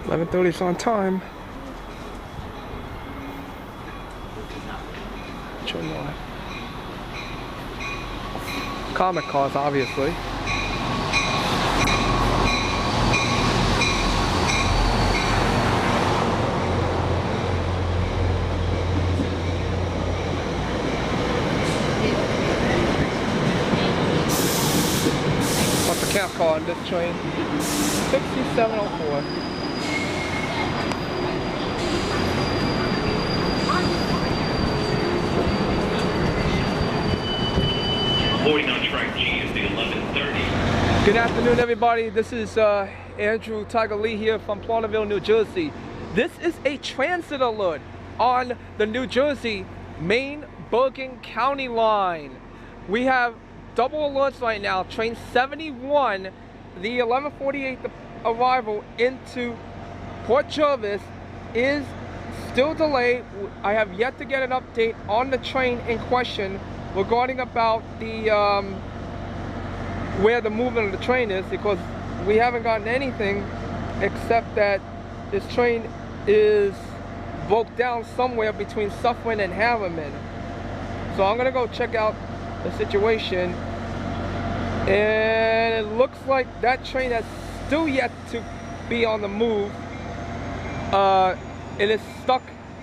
11:30 is on time. Comic cars, obviously. What's the count car on this train? 6704. On track G is the 11:30. Good afternoon, everybody. This is Andrew Tiger Lee here from Plauderville, New Jersey. This is a transit alert on the New Jersey main Bergen County Line. We have double alerts right now. Train 71, the 11:48 arrival into Port Jervis is still delayed. I have yet to get an update on the train in question regarding about the where the movement of the train is, because we haven't gotten anything except that this train is broke down somewhere between Suffern and Harriman. So I'm gonna go check out the situation, and it looks like that train has still yet to be on the move. It is stuck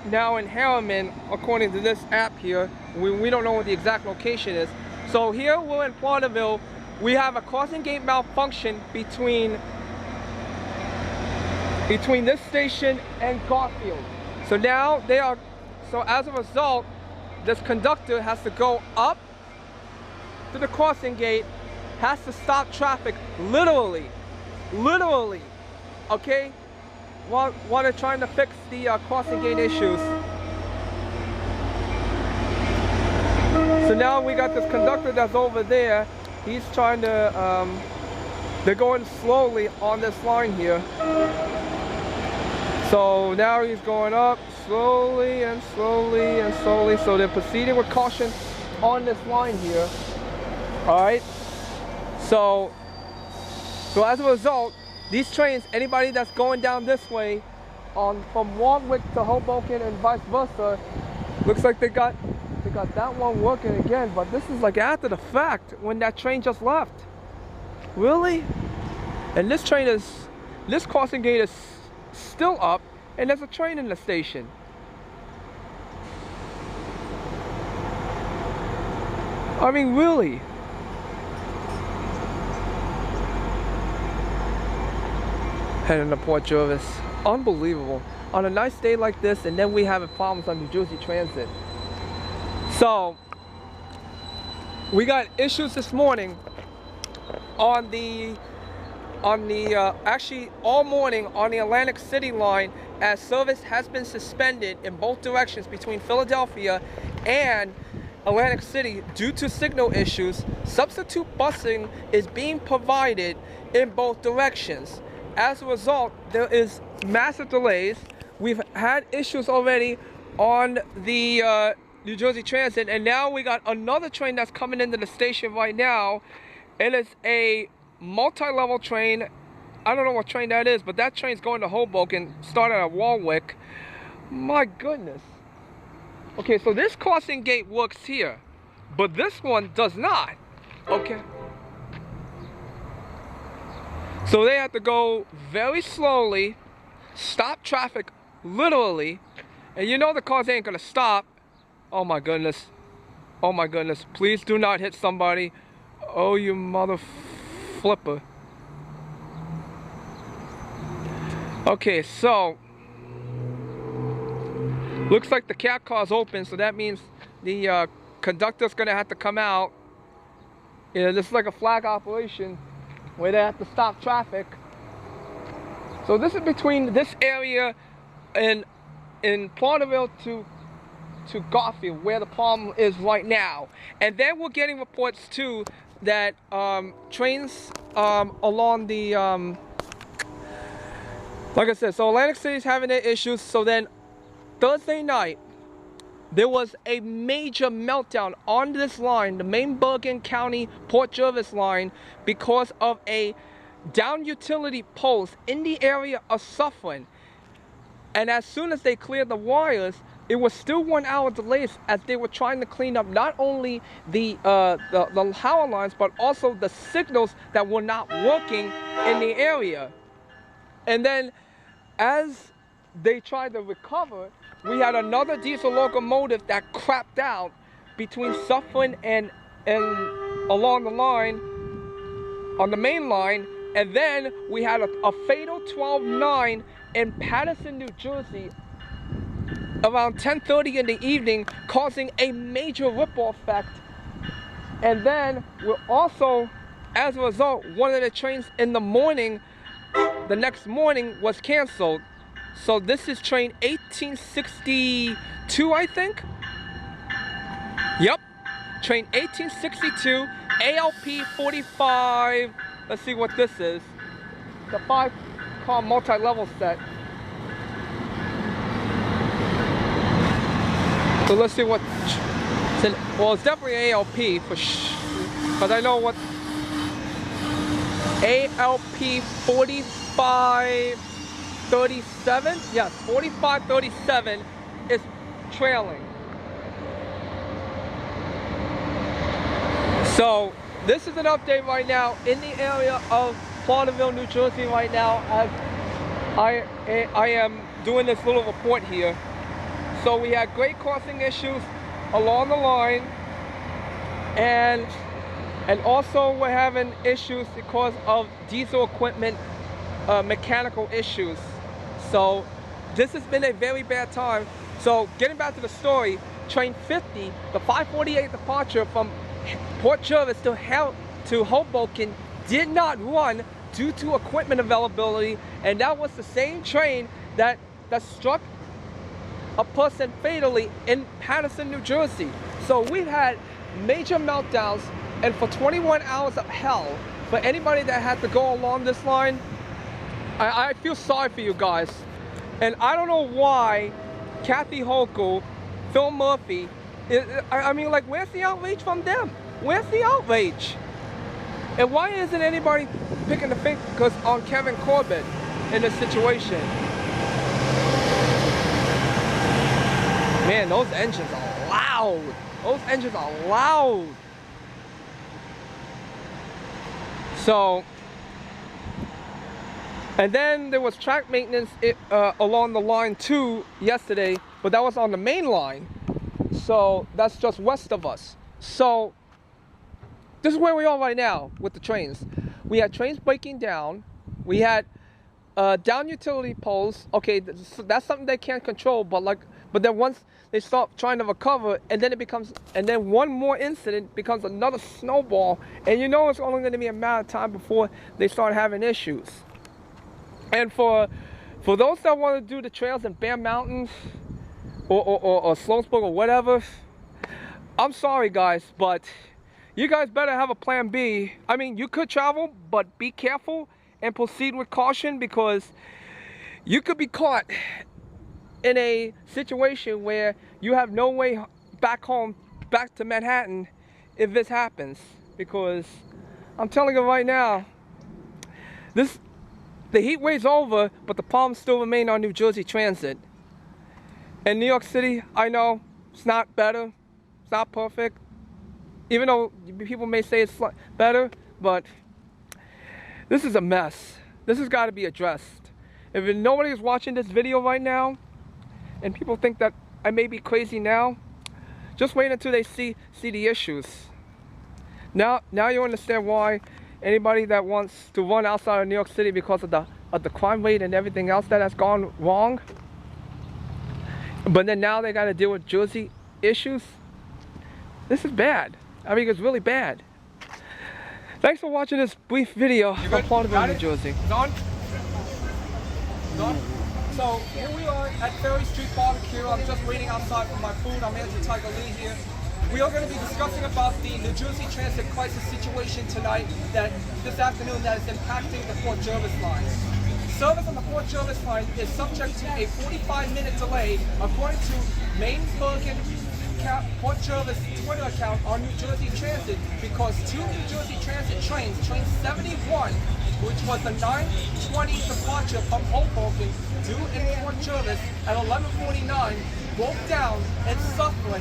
now in Harriman, according to this app here. We don't know what the exact location is. So here we're in Plauderville. We have a crossing gate malfunction between this station and Garfield. So now so as a result, this conductor has to go up to the crossing gate, has to stop traffic literally, okay? While they're trying to fix the crossing gate issues. So now we got this conductor that's over there. He's trying to, they're going slowly on this line here. So now he's going up slowly and slowly and slowly. So they're proceeding with caution on this line here. All right. So as a result, these trains, anybody that's going down this way from Warwick to Hoboken and vice versa, looks like they got that one working again, but this is like after the fact when that train just left. Really? And this crossing gate is still up, and there's a train in the station. I mean, really? Heading to Port Jervis. Unbelievable. On a nice day like this, and then we have problems on New Jersey Transit. So we got issues this morning on the actually all morning on the Atlantic City line, as service has been suspended in both directions between Philadelphia and Atlantic City due to signal issues. Substitute busing is being provided in both directions. As a result, there is massive delays. We've had issues already on the New Jersey Transit, and now we got another train that's coming into the station right now. It is a multi-level train. I don't know what train that is, but that train's going to Hoboken, started at Warwick. My goodness. Okay, so this crossing gate works here, but this one does not. Okay. So they have to go very slowly, stop traffic literally, and you know the cars ain't gonna stop. Oh my goodness. Oh my goodness. Please do not hit somebody. Oh, you mother flipper. Okay, so looks like the cat car's open, so that means the conductor's gonna have to come out. Yeah, this is like a flag operation where they have to stop traffic. So this is between this area in Plauderville to Garfield, where the problem is right now. And then we're getting reports too that trains along the like I said, so Atlantic City's having their issues. So then Thursday night there was a major meltdown on this line, the main Bergen County Port Jervis line, because of a down utility post in the area of Suffern. And as soon as they cleared the wires, it was still 1 hour delays as they were trying to clean up not only the power lines, but also the signals that were not working in the area. And then as they tried to recover, we had another diesel locomotive that crapped out between Suffern and along the line, on the main line. And then we had a fatal 12-9 in Paterson, New Jersey, around 10:30 in the evening, causing a major ripple effect. And then we're also, as a result, one of the trains in the morning, the next morning, was canceled. So this is train 1862, I think. Yep, train 1862, ALP 45. Let's see what this is. The 5-car multi-level set. So let's see what. Well, it's definitely ALP for because I know what ALP 4537. Yes, 4537 is trailing. So this is an update right now in the area of Plauderville, New Jersey right now, as I am doing this little report here. So we had grade crossing issues along the line, and also we're having issues because of diesel equipment mechanical issues. So this has been a very bad time. So getting back to the story, train 50, the 548 departure from Port Jervis to Hoboken did not run due to equipment availability, and that was the same train that struck a person fatally in Paterson, New Jersey. So we've had major meltdowns, and for 21 hours of hell for anybody that had to go along this line, I feel sorry for you guys. And I don't know why Kathy Hochul, Phil Murphy, I mean, like, where's the outrage from them? Where's the outrage? And why isn't anybody picking the fingers on Kevin Corbett in this situation? Man, those engines are loud. Those engines are loud. So, and then there was track maintenance along the line too yesterday, but that was on the main line. So that's just west of us. So this is where we are right now with the trains. We had trains breaking down. We had down utility poles. Okay, that's something they can't control, but then once they start trying to recover, and then one more incident becomes another snowball, and you know it's only going to be a matter of time before they start having issues. And for those that want to do the trails in Bear Mountain or Sloansburg or whatever, I'm sorry guys, but you guys better have a plan B. I mean, you could travel, but be careful and proceed with caution, because you could be caught in a situation where you have no way back home, back to Manhattan, if this happens. Because I'm telling you right now, the heat wave's over, but the problems still remain on New Jersey Transit. In New York City, I know it's not better, it's not perfect, even though people may say it's better, but this is a mess. This has got to be addressed. If nobody is watching this video right now, and people think that I may be crazy now, just wait until they see the issues. Now you understand why anybody that wants to run outside of New York City because of the crime rate and everything else that has gone wrong, but then now they got to deal with Jersey issues. This is bad. I mean, it's really bad. Thanks for watching this brief video from Plauderville, New Jersey. Done? So here we are at Ferry Street Barbecue. I'm just waiting outside for my food. I'm Andrew Tiger Lee here. We are going to be discussing about the New Jersey Transit crisis situation tonight, this afternoon, that is impacting the Port Jervis line. Service on the Port Jervis line is subject to a 45-minute delay, according to Bergen Port Jervis Twitter account on New Jersey Transit, because two New Jersey Transit trains, train 71, which was the 9:20 departure from Hoboken due in Port Jervis at 11:49, broke down in Suffolk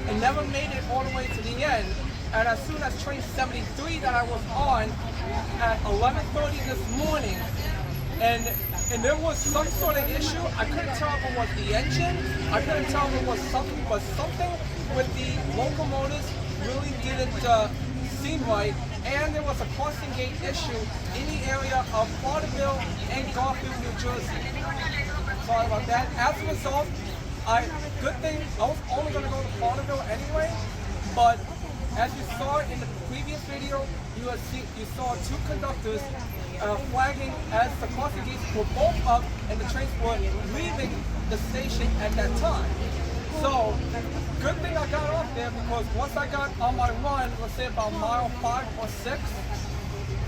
and never made it all the way to the end. And as soon as train 73 that I was on at 11:30 this morning, and there was some sort of issue. I couldn't tell if it was the engine. I couldn't tell if it was something, but something with the locomotives really didn't seem right. And there was a crossing gate issue in the area of Plauderville and Garfield, New Jersey. Sorry about that. As a result, good thing, I was only going to go to Plauderville anyway, but as you saw in the previous video, you saw two conductors flagging as the crossing gates were both up and the trains were leaving the station at that time. So, good thing I got off there, because once I got on my run, let's say about mile 5 or 6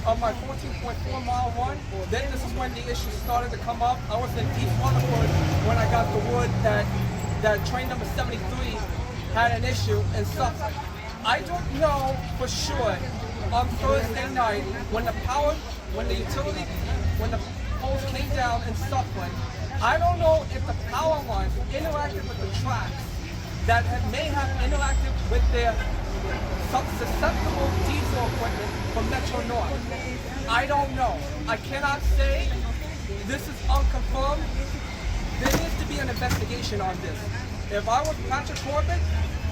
of my 14.4 mile run, then this is when the issue started to come up. I was in East Rutherford when I got the word that train number 73 had an issue and stuff. I don't know for sure on Thursday night when the poles came down in Suffolk. I don't know if the power lines interacted with the tracks that may have interacted with their susceptible diesel equipment from Metro North. I don't know. I cannot say. This is unconfirmed. There needs to be an investigation on this. If I was Patrick Corbett,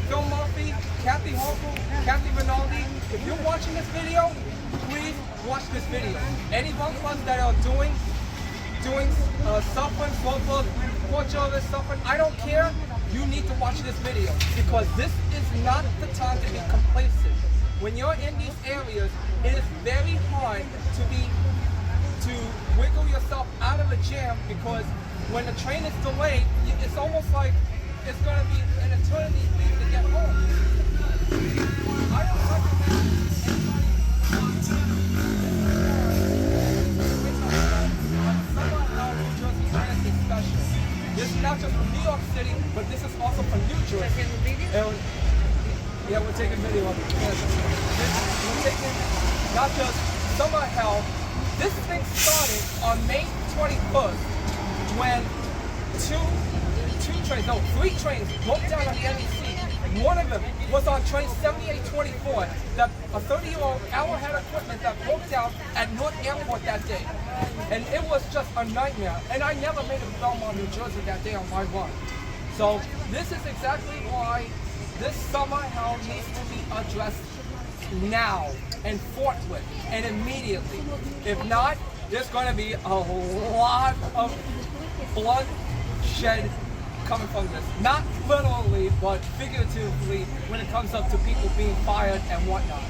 Phil Murphy, Kathy Hochul, Kathy Rinaldi, if you're watching this video, please watch this video. Any bunk clubs that are doing suffering, Port Jervis suffering, I don't care. You need to watch this video, because this is not the time to be complacent. When you're in these areas, it is very hard to wiggle yourself out of a jam, because when the train is delayed, it's almost like it's going to be an eternity for you to get home. I don't recommend anybody somehow New Jersey Transit special. This is not just from New York City, but this is also from New Jersey. Yeah, we're taking video of it. We're taking not just summer hell. This thing started on May 21st when three trains broke down on the NEC. One of them was on train 7824, that a 30-year-old hour-head equipment that broke down at Newark Airport that day. And it was just a nightmare. And I never made it to Belmont, New Jersey that day on my run. So this is exactly why this summer hell needs to be addressed now and forthwith and immediately. If not, there's going to be a lot of bloodshed coming from this. Not literally, but figuratively when it comes up to people being fired and whatnot.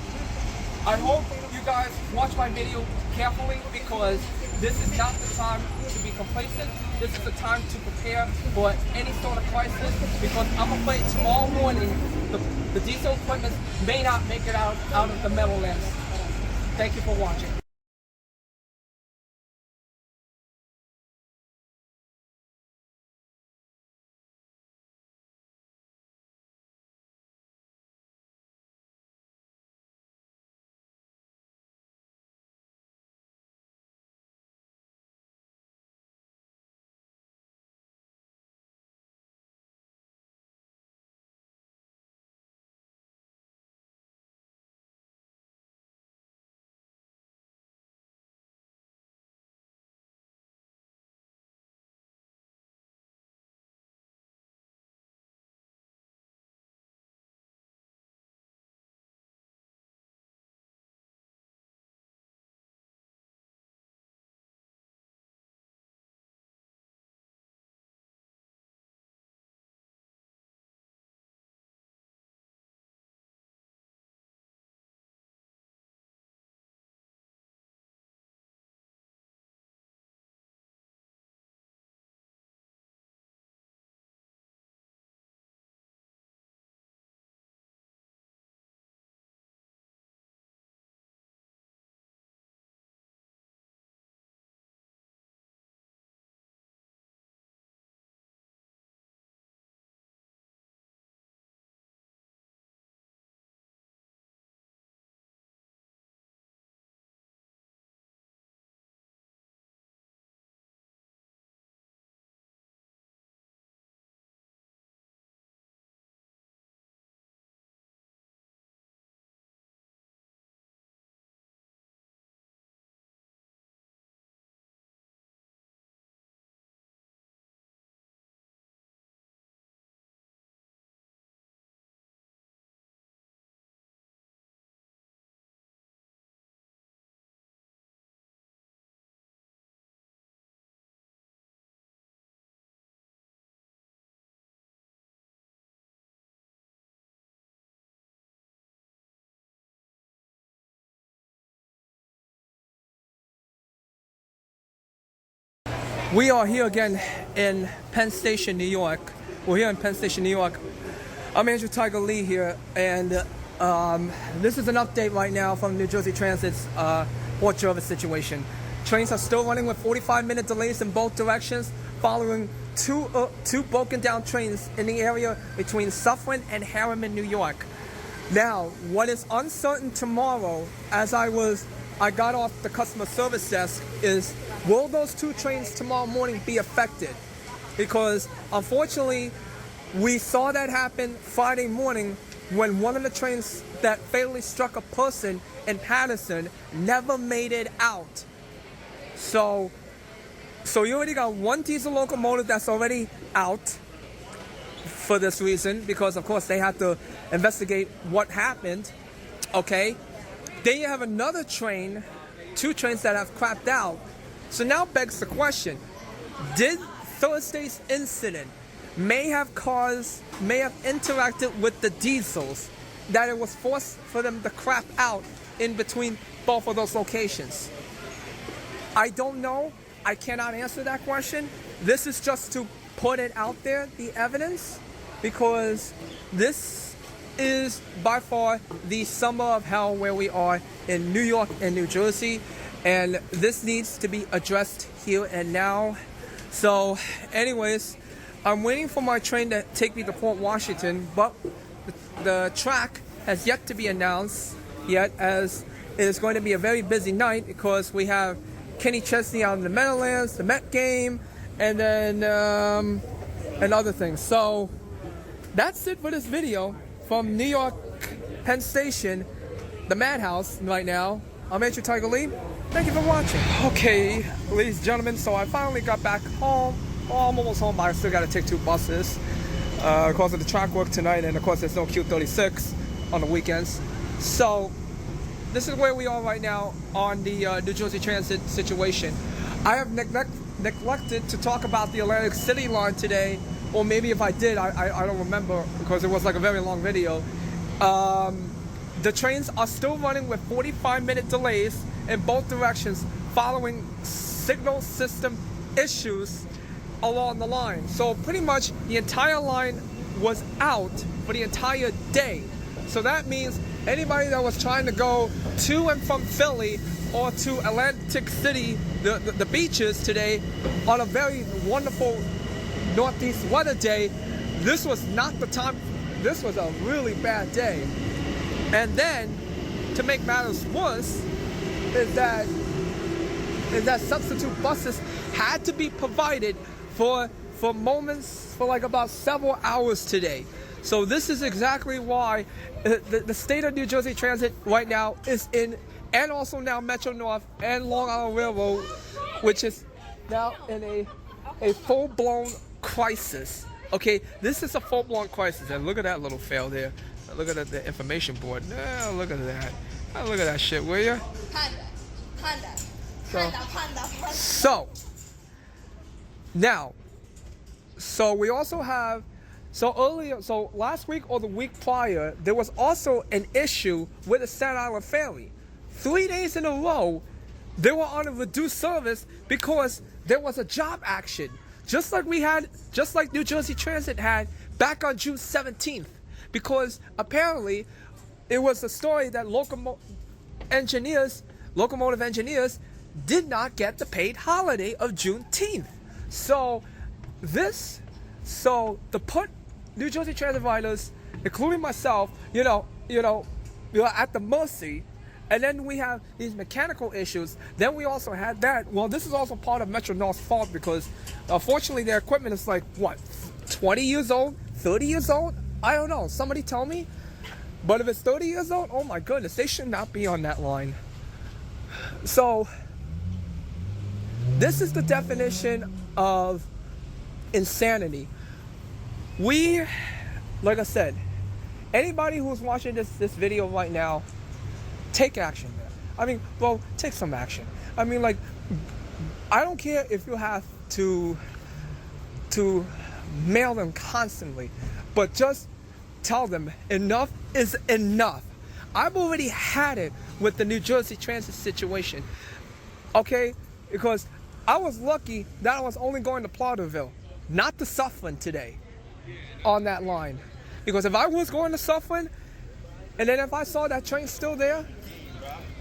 I hope you guys watch my video carefully, because this is not the time to be complacent. This is the time to prepare for any sort of crisis, because I'm afraid tomorrow morning the diesel equipment may not make it out of the Meadowlands. Thank you for watching. We are here again in Penn Station, New York. We're here in Penn Station, New York. I'm Andrew Tiger Lee here, and this is an update right now from New Jersey Transit's Port Jervis situation. Trains are still running with 45-minute delays in both directions, following two broken down trains in the area between Suffern and Harriman, New York. Now, what is uncertain tomorrow, as I got off the customer service desk, is will those two trains tomorrow morning be affected? Because unfortunately, we saw that happen Friday morning when one of the trains that fatally struck a person in Patterson never made it out. So you already got one diesel locomotive that's already out for this reason, because of course they had to investigate what happened. Okay, then you have another train, two trains that have crapped out. So now begs the question, did Thursday's incident may have interacted with the diesels, that it was forced for them to crap out in between both of those locations? I don't know. I cannot answer that question. This is just to put it out there, the evidence, because this is by far the summer of hell where we are in New York and New Jersey, and this needs to be addressed here and now. So anyways, I'm waiting for my train to take me to Port Washington, but the track has yet to be announced yet, as it is going to be a very busy night because we have Kenny Chesney out in the Meadowlands, the Met game, and then and other things. So that's it for this video from New York Penn Station, the Madhouse right now. I'm Andrew Tiger Lee. Thank you for watching. Okay, ladies and gentlemen, so I finally got back home. Well, I'm almost home, but I still got to take two buses because of the track work tonight, and of course there's no Q36 on the weekends. So this is where we are right now on the New Jersey Transit situation. I have neglected to talk about the Atlantic City line today, or maybe if I did, I don't remember because it was like a very long video. The trains are still running with 45-minute delays in both directions following signal system issues along the line. So pretty much the entire line was out for the entire day. So that means anybody that was trying to go to and from Philly or to Atlantic City, the beaches today, on a very wonderful northeast weather day, this was not the time. This was a really bad day. And then, to make matters worse, is that substitute buses had to be provided for moments, for like about several hours today. So this is exactly why the state of New Jersey Transit right now is in, and also now Metro North and Long Island Railroad, which is now in a full-blown crisis. Okay, this is a full-blown crisis. And look at that little fail there. Look at the information board. Look at that. Look at that shit, will you? So now, we also have, so last week or the week prior, there was also an issue with the Staten Island Ferry. 3 days in a row, they were on a reduced service because there was a job action, just like New Jersey Transit had back on June 17th. Because apparently it was a story that locomotive engineers did not get the paid holiday of Juneteenth. So to put New Jersey Transit riders, including myself, you're at the mercy. And then we have these mechanical issues. Then we also had that. Well, this is also part of Metro North's fault because unfortunately their equipment is like, what, 20 years old, 30 years old? I don't know. Somebody tell me. But if it's 30 years old, oh my goodness, they should not be on that line. So this is the definition of insanity. Like I said, anybody who's watching this video right now, take action, man. I mean, well, take some action. I mean, like, I don't care if you have to mail them constantly, but just tell them enough is enough. I've already had it with the New Jersey Transit situation, okay? Because I was lucky that I was only going to Plauderville, not to Suffolk today on that line. Because if I was going to Suffolk, and then if I saw that train still there,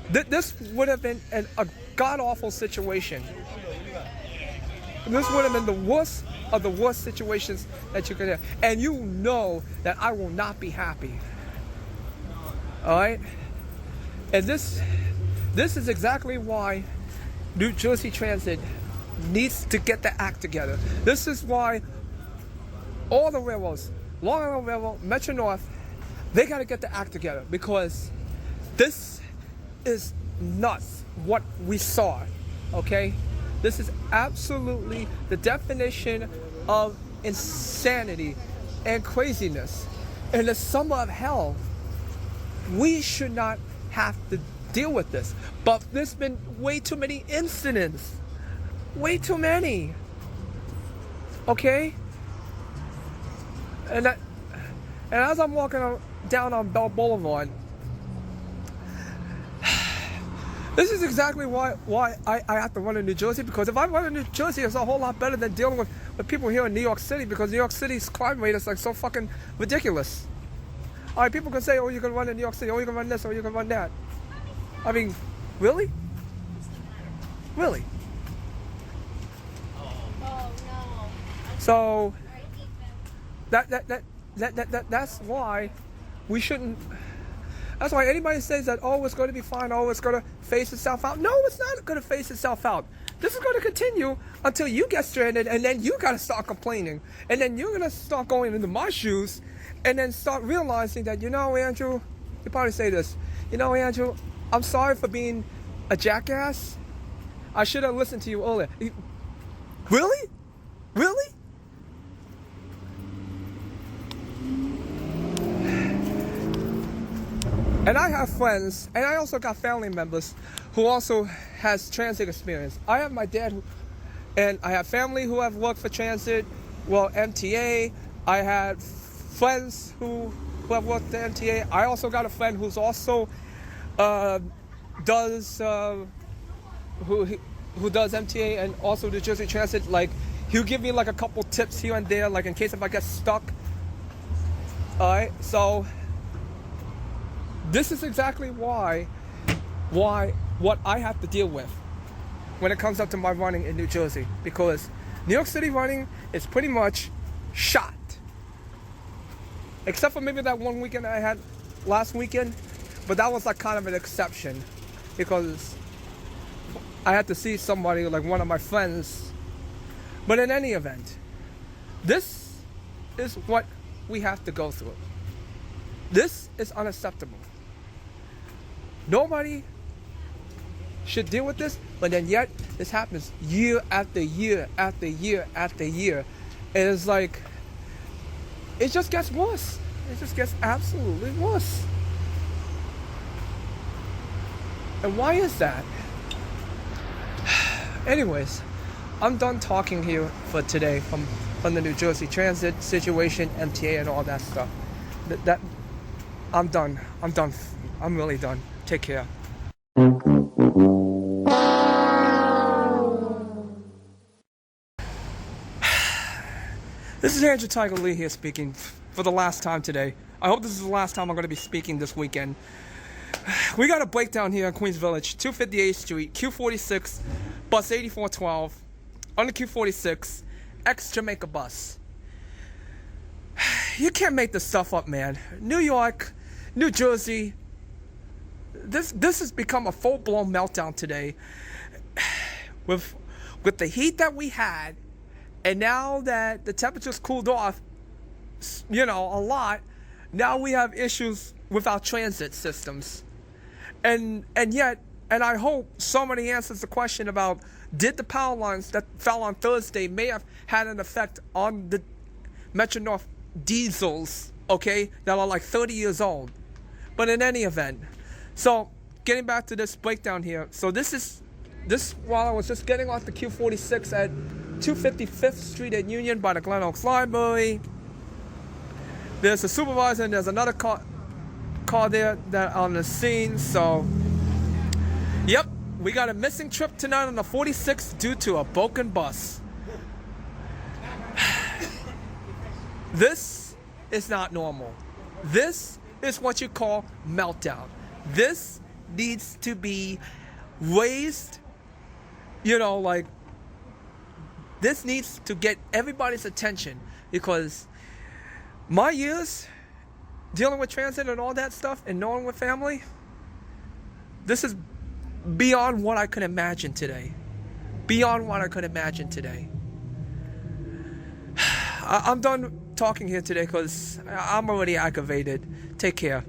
this would have been a god-awful situation. This would have been the worst of the worst situations that you could have. And you know that I will not be happy. All right? And this is exactly why New Jersey Transit needs to get the act together. This is why all the railroads, Long Island Railroad, Metro North, they got to get the act together, because this is nuts what we saw, okay? This is absolutely the definition of insanity and craziness. In the summer of hell, we should not have to deal with this. But there's been way too many incidents. Way too many. Okay? And as I'm walking down on Bell Boulevard, this is exactly why I have to run in New Jersey, because if I run in New Jersey, it's a whole lot better than dealing with people here in New York City, because New York City's crime rate is like so fucking ridiculous. All right, people can say, oh, you can run in New York City, oh, you can run this, or you can run that. I mean, really? Really? Oh, no. So, that's why we shouldn't. That's why anybody says that, oh, it's going to be fine, oh, it's going to phase itself out. No, it's not going to phase itself out. This is going to continue until you get stranded, and then you got to start complaining. And then you're going to start going into my shoes, and then start realizing that, you know, Andrew, you probably say this, you know, Andrew, I'm sorry for being a jackass. I should have listened to you earlier. Really? Really? And I have friends, and I also got family members who also has transit experience. I have my dad, and I have family who have worked for transit, well, MTA. I had friends who have worked at MTA. I also got a friend who's also does MTA and also the Jersey Transit. Like, he'll give me like a couple tips here and there, like in case if I get stuck. All right, so this is exactly what I have to deal with when it comes up to my running in New Jersey, because New York City running is pretty much shot. Except for maybe that one weekend I had last weekend, but that was like kind of an exception, because I had to see somebody, like one of my friends. But in any event, this is what we have to go through. This is unacceptable. Nobody should deal with this, but then yet this happens year after year after year after year. And it's like, it just gets worse. It just gets absolutely worse. And why is that? Anyways, I'm done talking here for today from the New Jersey Transit situation, MTA, and all that stuff. I'm done. I'm really done. Take care. This is Andrew Tiger Lee here speaking for the last time today. I hope this is the last time I'm going to be speaking this weekend. We got a breakdown here in Queens Village, 258th Street, Q46, bus 8412, on the Q46, ex-Jamaica bus. You can't make this stuff up, man. New York, New Jersey, this has become a full-blown meltdown today. With the heat that we had, and now that the temperature's cooled off, you know, a lot, now we have issues with our transit systems. And yet, I hope somebody answers the question about, did the power lines that fell on Thursday may have had an effect on the Metro North diesels, okay, that are like 30 years old. But in any event, so getting back to this breakdown here, so this while I was just getting off the Q46 at 255th Street at Union by the Glen Oaks Library, there's a supervisor and there's another car there that on the scene. So yep, we got a missing trip tonight on the 46th due to a broken bus. This is not normal. This is what you call meltdown. This needs to be raised, this needs to get everybody's attention, because my years dealing with transit and all that stuff and knowing with family, this is beyond what I could imagine today. Beyond what I could imagine today. I'm done talking here today because I'm already aggravated. Take care.